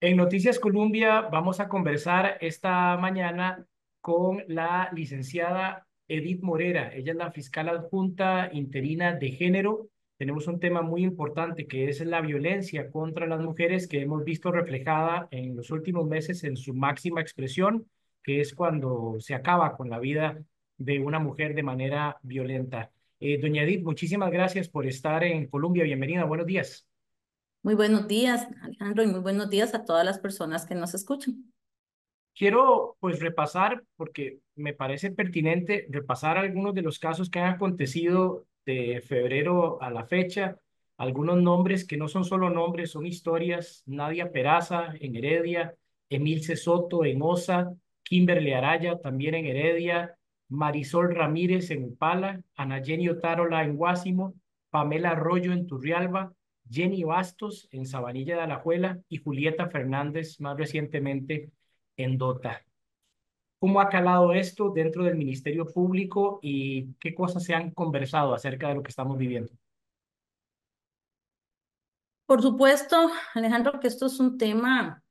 En Noticias Colombia vamos a conversar esta mañana con la licenciada Edith Morera. Ella es la fiscal adjunta interina de género. Tenemos un tema muy importante que es la violencia contra las mujeres que hemos visto reflejada en los últimos meses en su máxima expresión, que es cuando se acaba con la vida de una mujer de manera violenta. Doña Edith, muchísimas gracias por estar en Colombia. Bienvenida, buenos días. Muy buenos días, Alejandro, y muy buenos días a todas las personas que nos escuchan. Quiero pues repasar, porque me parece pertinente repasar algunos de los casos que han acontecido de febrero a la fecha, algunos nombres que no son solo nombres, son historias. Nadia Peraza en Heredia, Emilce Soto en Osa, Kimberly Araya también en Heredia, Marisol Ramírez en Upala, Ana Jenny Otárola en Guásimo, Pamela Arroyo en Turrialba, Jenny Bastos en Sabanilla de Alajuela y Julieta Fernández más recientemente en Dota. ¿Cómo ha calado esto dentro del Ministerio Público y qué cosas se han conversado acerca de lo que estamos viviendo? Por supuesto, Alejandro, que esto es un tema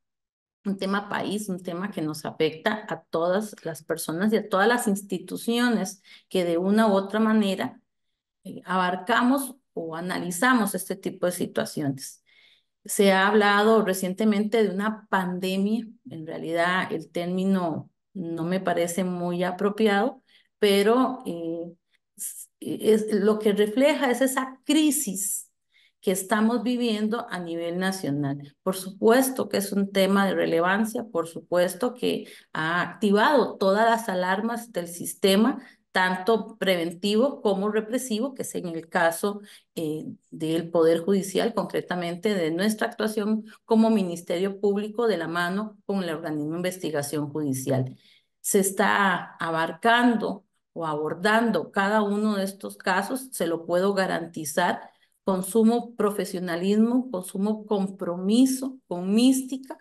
país, un tema que nos afecta a todas las personas y a todas las instituciones que de una u otra manera abarcamos o analizamos este tipo de situaciones. Se ha hablado recientemente de una pandemia. En realidad el término no me parece muy apropiado, pero lo que refleja es esa crisis que estamos viviendo a nivel nacional. Por supuesto que es un tema de relevancia, por supuesto que ha activado todas las alarmas del sistema, tanto preventivo como represivo, que es en el caso del Poder Judicial, concretamente de nuestra actuación como Ministerio Público de la mano con el organismo de investigación judicial. Se está abarcando o abordando cada uno de estos casos, se lo puedo garantizar, con sumo profesionalismo, con sumo compromiso, con mística,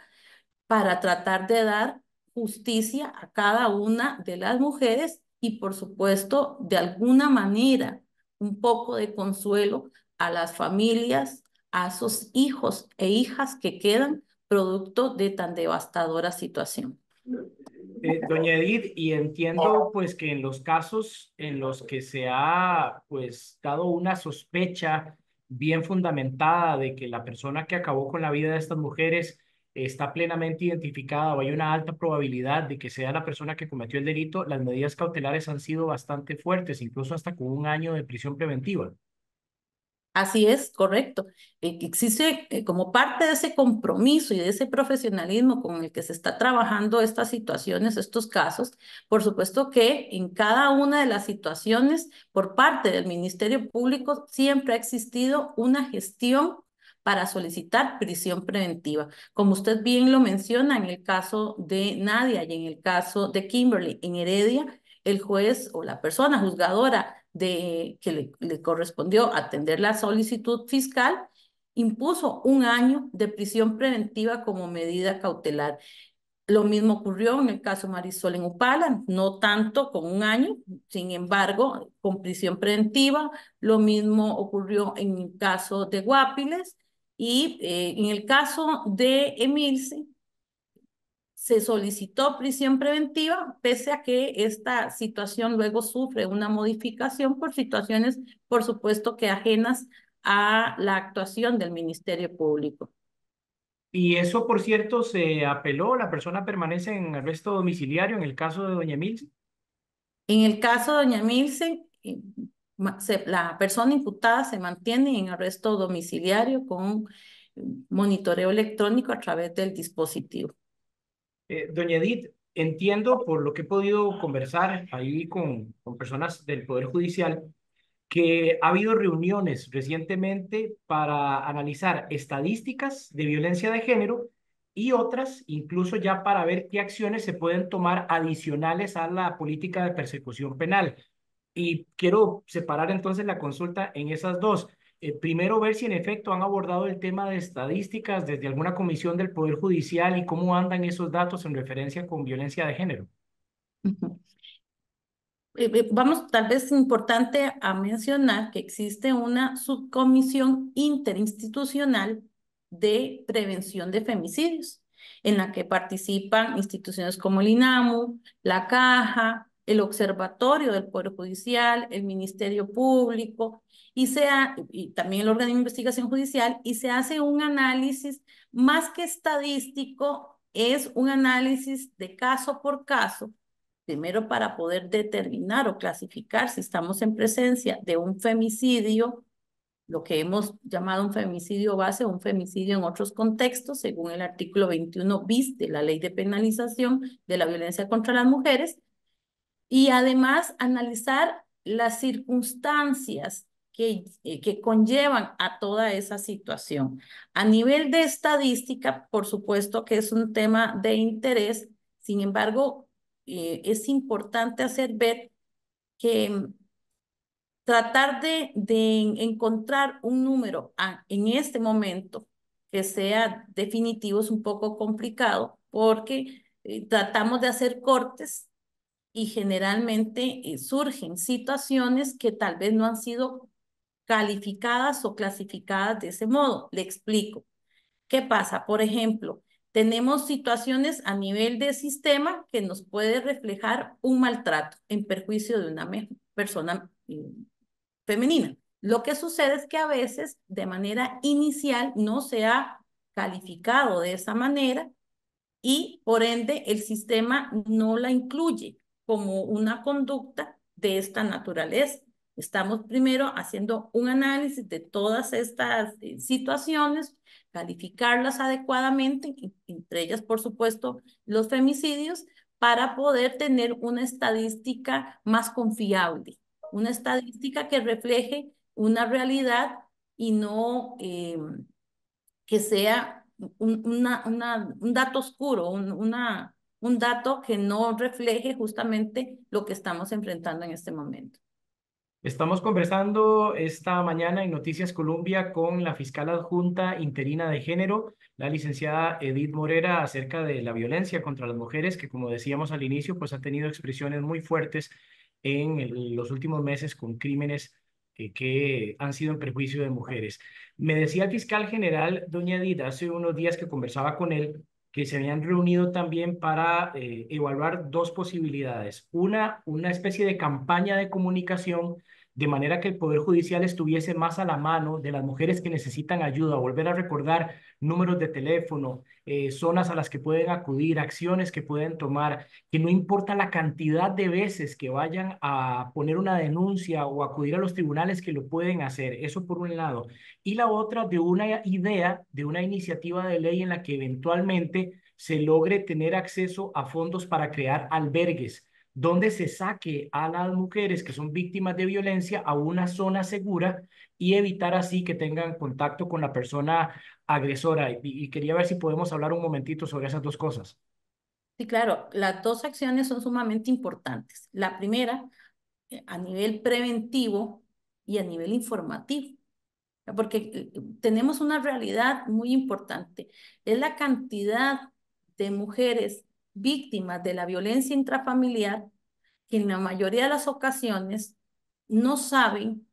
para tratar de dar justicia a cada una de las mujeres y, por supuesto, de alguna manera, un poco de consuelo a las familias, a esos hijos e hijas que quedan producto de tan devastadora situación. Doña Edith, y entiendo pues que en los casos en los que se ha pues dado una sospecha bien fundamentada de que la persona que acabó con la vida de estas mujeres está plenamente identificada o hay una alta probabilidad de que sea la persona que cometió el delito, las medidas cautelares han sido bastante fuertes, incluso hasta con un año de prisión preventiva. Así es, correcto. Existe como parte de ese compromiso y de ese profesionalismo con el que se está trabajando estas situaciones, estos casos, por supuesto que en cada una de las situaciones, por parte del Ministerio Público, siempre ha existido una gestión para solicitar prisión preventiva. Como usted bien lo menciona, en el caso de Nadia y en el caso de Kimberly en Heredia, el juez o la persona juzgadora que le correspondió atender la solicitud fiscal, impuso un año de prisión preventiva como medida cautelar. Lo mismo ocurrió en el caso Marisol en Upala, no tanto con un año, sin embargo, con prisión preventiva. Lo mismo ocurrió en el caso de Guapiles y en el caso de Emilce, se solicitó prisión preventiva, pese a que esta situación luego sufre una modificación por situaciones, por supuesto, que ajenas a la actuación del Ministerio Público. Y eso, por cierto, se apeló, la persona permanece en arresto domiciliario en el caso de doña Emilce. En el caso de doña Milce, la persona imputada se mantiene en arresto domiciliario con monitoreo electrónico a través del dispositivo. Doña Edith, entiendo por lo que he podido conversar ahí con personas del Poder Judicial que ha habido reuniones recientemente para analizar estadísticas de violencia de género y otras, incluso ya para ver qué acciones se pueden tomar adicionales a la política de persecución penal. Y quiero separar entonces la consulta en esas dos. Primero, ver si en efecto han abordado el tema de estadísticas desde alguna comisión del Poder Judicial y cómo andan esos datos en referencia con violencia de género. Ujú. Vamos, tal vez importante a mencionar que existe una subcomisión interinstitucional de prevención de femicidios. en la que participan instituciones como el INAMU, la Caja, el Observatorio del Poder Judicial, el Ministerio Público, y también el órgano de investigación judicial, y se hace un análisis más que estadístico, es un análisis de caso por caso, primero para poder determinar o clasificar si estamos en presencia de un femicidio, lo que hemos llamado un femicidio base o un femicidio en otros contextos, según el artículo 21 bis de la Ley de Penalización de la Violencia contra las Mujeres, y además analizar las circunstancias que conllevan a toda esa situación. A nivel de estadística, por supuesto que es un tema de interés, sin embargo, es importante hacer ver que tratar de encontrar un número en este momento que sea definitivo es un poco complicado porque tratamos de hacer cortes y generalmente surgen situaciones que tal vez no han sido calificadas o clasificadas de ese modo. Le explico. ¿Qué pasa? Por ejemplo, tenemos situaciones a nivel de sistema que nos puede reflejar un maltrato en perjuicio de una persona femenina. Lo que sucede es que a veces de manera inicial no se ha calificado de esa manera y por ende el sistema no la incluye como una conducta de esta naturaleza. Estamos primero haciendo un análisis de todas estas situaciones, calificarlas adecuadamente, entre ellas, por supuesto, los femicidios, para poder tener una estadística más confiable, una estadística que refleje una realidad y no que sea un dato oscuro, un dato que no refleje justamente lo que estamos enfrentando en este momento. Estamos conversando esta mañana en Noticias Colombia con la fiscal adjunta interina de género, la licenciada Edith Morera, acerca de la violencia contra las mujeres, que como decíamos al inicio, pues ha tenido expresiones muy fuertes en los últimos meses con crímenes que han sido en perjuicio de mujeres. Me decía el fiscal general, doña Edith, hace unos días que conversaba con él, que se habían reunido también para evaluar dos posibilidades. Una especie de campaña de comunicación de manera que el Poder Judicial estuviese más a la mano de las mujeres que necesitan ayuda, volver a recordar números de teléfono, zonas a las que pueden acudir, acciones que pueden tomar, que no importa la cantidad de veces que vayan a poner una denuncia o acudir a los tribunales que lo pueden hacer, eso por un lado. Y la otra de una idea, de una iniciativa de ley en la que eventualmente se logre tener acceso a fondos para crear albergues donde se saque a las mujeres que son víctimas de violencia a una zona segura y evitar así que tengan contacto con la persona agresora. Y quería ver si podemos hablar un momentito sobre esas dos cosas. Sí, claro, las dos acciones son sumamente importantes. La primera, a nivel preventivo y a nivel informativo, porque tenemos una realidad muy importante. Es la cantidad de mujeres víctimas de la violencia intrafamiliar que en la mayoría de las ocasiones no saben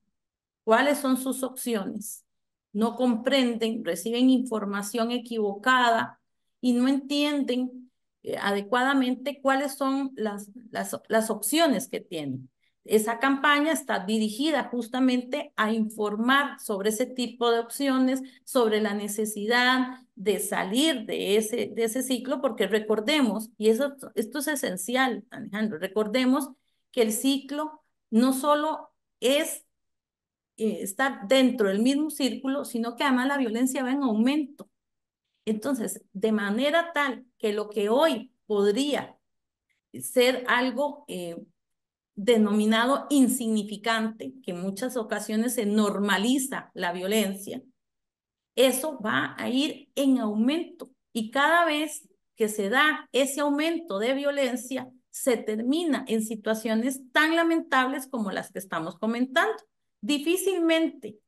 cuáles son sus opciones, no comprenden, reciben información equivocada y no entienden adecuadamente cuáles son las opciones que tienen. Esa campaña está dirigida justamente a informar sobre ese tipo de opciones, sobre la necesidad de salir de ese ciclo, porque recordemos, y esto es esencial, Alejandro, recordemos que el ciclo no solo es estar dentro del mismo círculo, sino que además la violencia va en aumento. Entonces, de manera tal que lo que hoy podría ser algo denominado insignificante, que en muchas ocasiones se normaliza la violencia, eso va a ir en aumento. Y cada vez que se da ese aumento de violencia, se termina en situaciones tan lamentables como las que estamos comentando. Difícilmente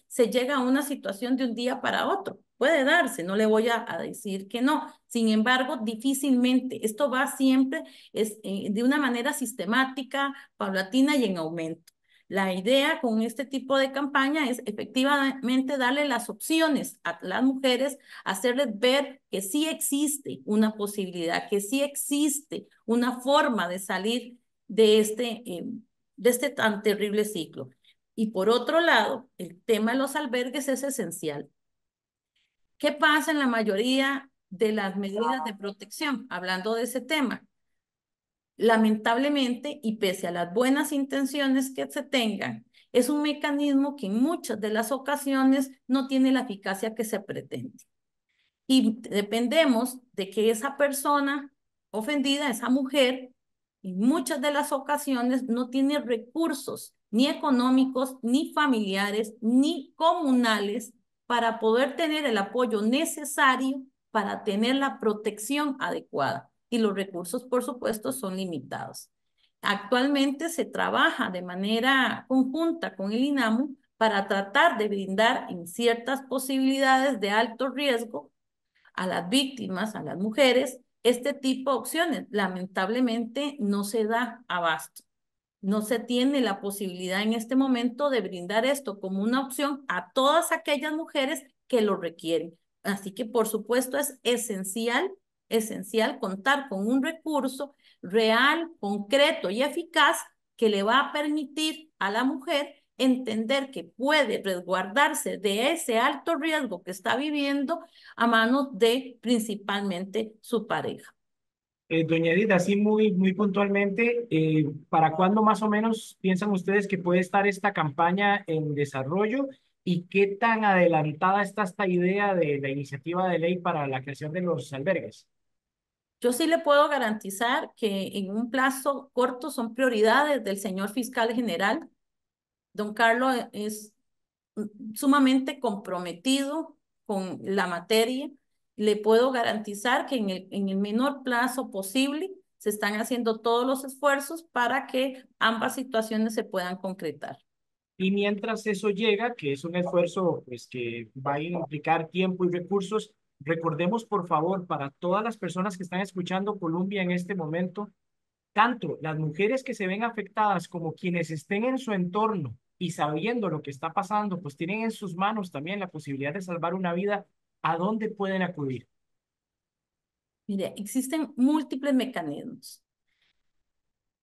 se llega a una situación de un día para otro. Puede darse, no le voy a decir que no. Sin embargo, difícilmente. Esto va siempre de una manera sistemática, paulatina y en aumento. La idea con este tipo de campaña es efectivamente darle las opciones a las mujeres, hacerles ver que sí existe una posibilidad, que sí existe una forma de salir de este tan terrible ciclo. Y por otro lado, el tema de los albergues es esencial. ¿Qué pasa en la mayoría de las medidas de protección? Hablando de ese tema, lamentablemente, y pese a las buenas intenciones que se tengan, es un mecanismo que en muchas de las ocasiones no tiene la eficacia que se pretende. Y dependemos de que esa persona ofendida, esa mujer, en muchas de las ocasiones no tiene recursos ni económicos, ni familiares, ni comunales para poder tener el apoyo necesario para tener la protección adecuada. Y los recursos, por supuesto, son limitados. Actualmente se trabaja de manera conjunta con el INAMU para tratar de brindar en ciertas posibilidades de alto riesgo a las víctimas, a las mujeres, este tipo de opciones. Lamentablemente no se da abasto. No se tiene la posibilidad en este momento de brindar esto como una opción a todas aquellas mujeres que lo requieren. Así que, por supuesto, es esencial contar con un recurso real, concreto y eficaz que le va a permitir a la mujer entender que puede resguardarse de ese alto riesgo que está viviendo a manos de principalmente su pareja. Doña Edith, así muy puntualmente, ¿para cuándo más o menos piensan ustedes que puede estar esta campaña en desarrollo y qué tan adelantada está esta idea de la iniciativa de ley para la creación de los albergues? Yo sí le puedo garantizar que en un plazo corto son prioridades del señor fiscal general. Don Carlos es sumamente comprometido con la materia. Le puedo garantizar que en el menor plazo posible se están haciendo todos los esfuerzos para que ambas situaciones se puedan concretar. Y mientras eso llega, que es un esfuerzo pues, que va a implicar tiempo y recursos, recordemos por favor para todas las personas que están escuchando Colombia en este momento, tanto las mujeres que se ven afectadas como quienes estén en su entorno y sabiendo lo que está pasando, pues tienen en sus manos también la posibilidad de salvar una vida. ¿A dónde pueden acudir? Mire, existen múltiples mecanismos.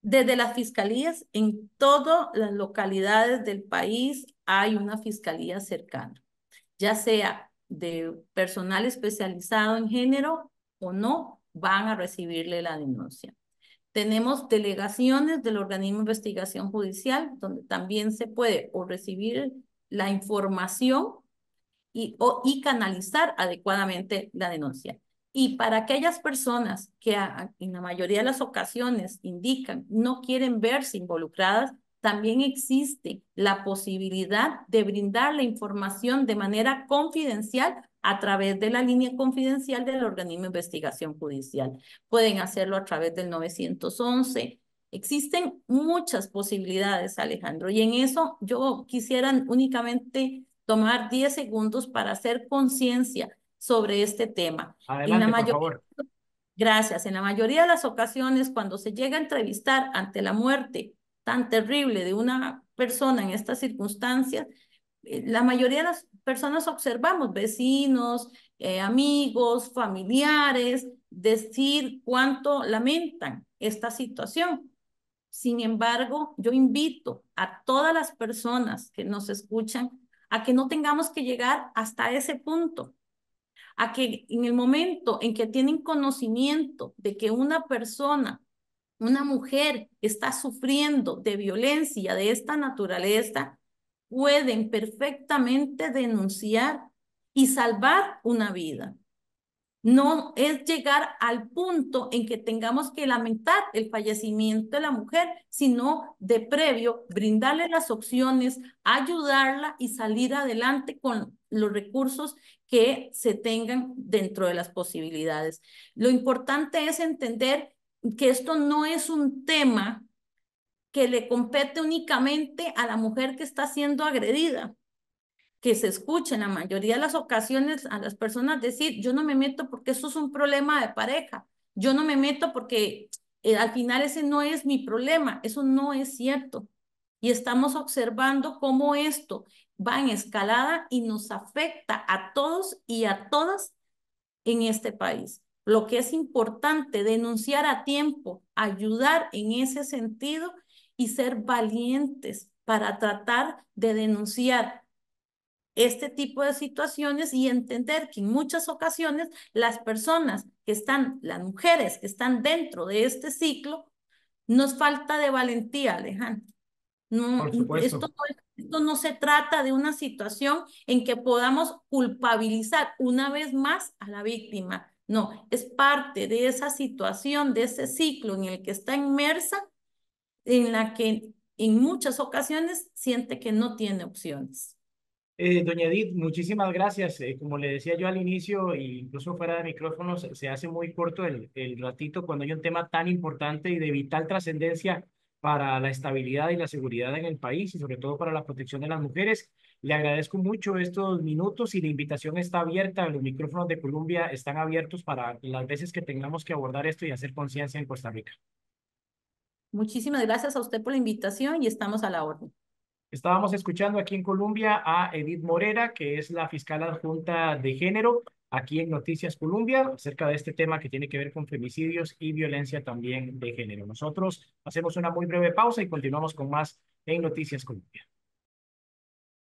Desde las fiscalías, en todas las localidades del país hay una fiscalía cercana, ya sea de personal especializado en género o no, van a recibirle la denuncia. Tenemos delegaciones del organismo de investigación judicial, donde también se puede o recibir la información y canalizar adecuadamente la denuncia. Y para aquellas personas que en la mayoría de las ocasiones indican no quieren verse involucradas, también existe la posibilidad de brindar la información de manera confidencial a través de la línea confidencial del organismo de investigación judicial. Pueden hacerlo a través del 911. Existen muchas posibilidades, Alejandro, y en eso yo quisiera únicamente tomar 10 segundos para hacer conciencia sobre este tema. En la Adelante, por mayoría, favor. gracias, en la mayoría de las ocasiones, cuando se llega a entrevistar ante la muerte tan terrible de una persona en estas circunstancias, la mayoría de las personas observamos, vecinos, amigos, familiares, decir cuánto lamentan esta situación. Sin embargo, yo invito a todas las personas que nos escuchan a que no tengamos que llegar hasta ese punto, a que en el momento en que tienen conocimiento de que una persona, una mujer está sufriendo de violencia de esta naturaleza, pueden perfectamente denunciar y salvar una vida. No es llegar al punto en que tengamos que lamentar el fallecimiento de la mujer, sino de previo brindarle las opciones, ayudarla y salir adelante con los recursos que se tengan dentro de las posibilidades. Lo importante es entender que esto no es un tema que le compete únicamente a la mujer que está siendo agredida, que se escucha en la mayoría de las ocasiones a las personas decir, yo no me meto porque eso es un problema de pareja, yo no me meto porque al final ese no es mi problema, eso no es cierto. y estamos observando cómo esto va en escalada y nos afecta a todos y a todas en este país. Lo que es importante, denunciar a tiempo, ayudar en ese sentido y ser valientes para tratar de denunciar este tipo de situaciones y entender que en muchas ocasiones las personas que están, las mujeres que están dentro de este ciclo, nos falta de valentía, Alejandro. No, Por supuesto. esto no se trata de una situación en que podamos culpabilizar una vez más a la víctima. No, es parte de esa situación, de ese ciclo en el que está inmersa, en la que en muchas ocasiones siente que no tiene opciones. Doña Edith, muchísimas gracias. Como le decía yo al inicio, e incluso fuera de micrófonos, se hace muy corto el ratito cuando hay un tema tan importante y de vital trascendencia para la estabilidad y la seguridad en el país y sobre todo para la protección de las mujeres. Le agradezco mucho estos minutos y la invitación está abierta. Los micrófonos de Colombia están abiertos para las veces que tengamos que abordar esto y hacer conciencia en Costa Rica. Muchísimas gracias a usted por la invitación y estamos a la orden. Estábamos escuchando aquí en Colombia a Edith Morera, que es la fiscal adjunta de género, aquí en Noticias Colombia, acerca de este tema que tiene que ver con femicidios y violencia también de género. Nosotros hacemos una muy breve pausa y continuamos con más en Noticias Colombia.